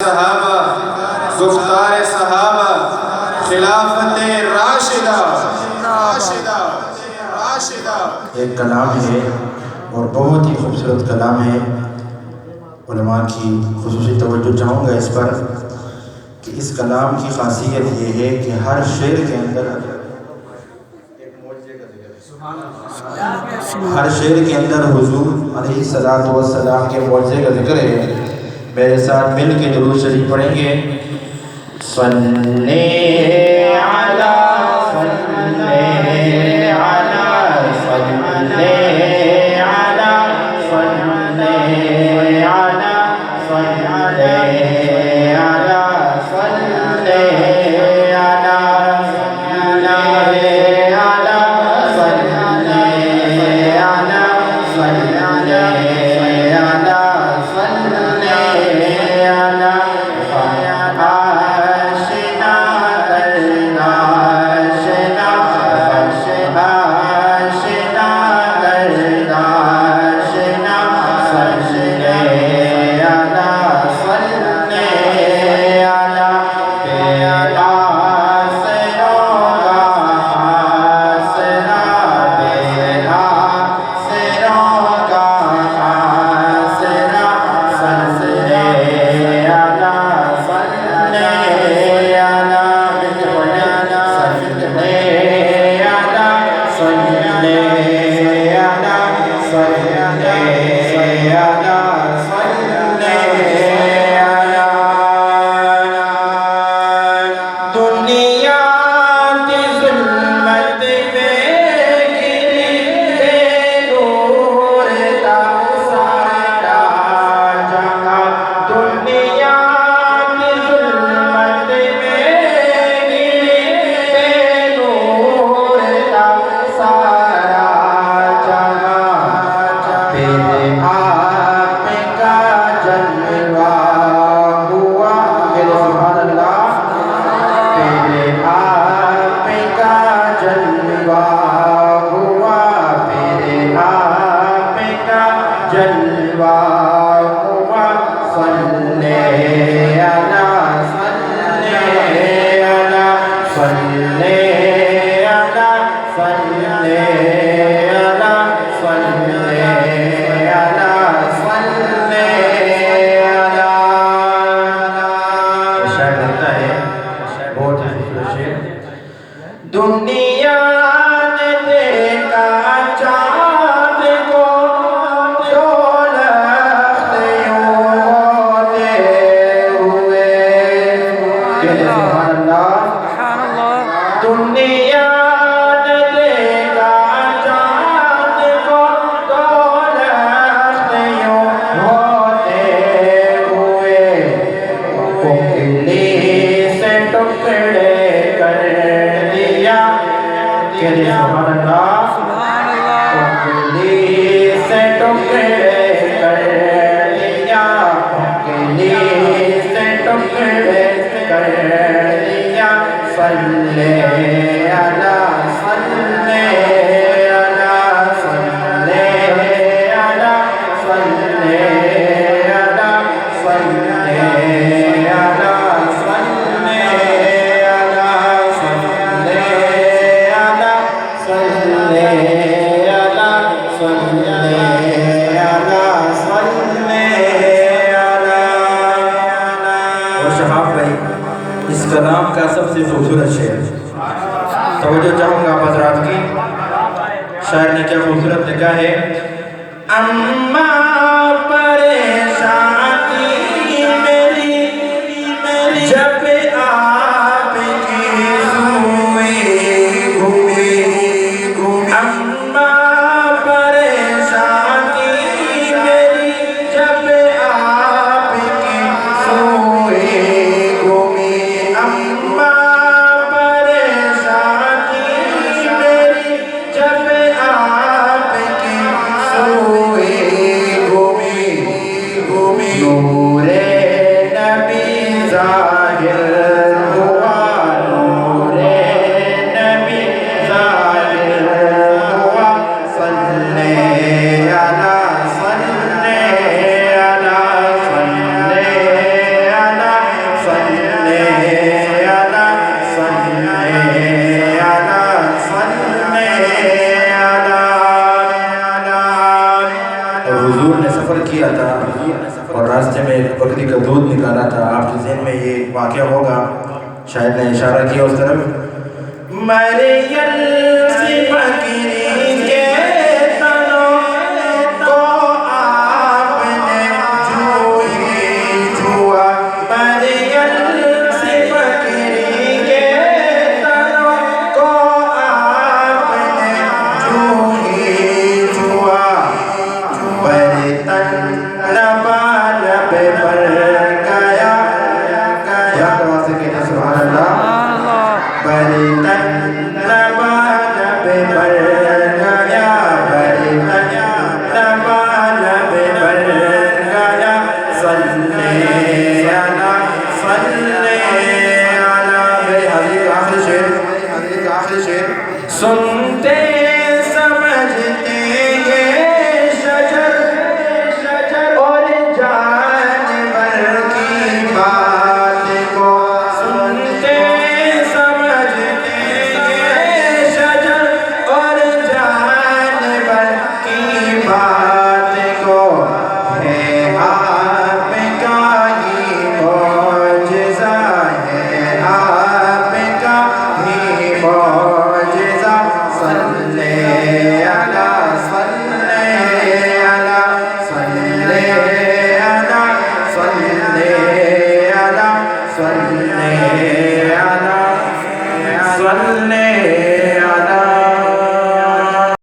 صحابہ گفتار صحابہ خلافت راشدہ ایک کلام ہے اور بہت ہی خوبصورت کلام ہے. علماء کی خصوصی توجہ چاہوں گا اس پر کہ اس کلام کی خاصیت یہ ہے کہ ہر شعر کے اندر حضور علیہ السلام کے معجزے کا ذکر ہے. میرے ساتھ مل کے درود شریف پڑھیں گے. صلی علی شاعر نے کیا خوبصورت لکھا ہے. اما پریشانی میری جب آپ کی سوئی گھومی. اما پریشانی میری جب آپ کی سوئی گھومی. اما پریشانی میری جب آپ کی سوئی بھی گانا تھا، آپ کے ذہن میں یہ واقعہ ہوگا، شاید نے اشارہ کیا اس طرف. مریل سی فقیری کے تنوں کو آپ نے جو ہی چھوا. مریل سی فقیری کے تنوں کو آپ نے جو ہی چھوا. بڑے تن لبا لب پر گیا یا تو سے کہتے سبحان اللہ. بڑے تن لبا لب پر گیا، بڑے تن لبا لب پر گیا. صلی علی صلی علی. حدیث کا آخری شعر، حدیث کا آخری شعر. سن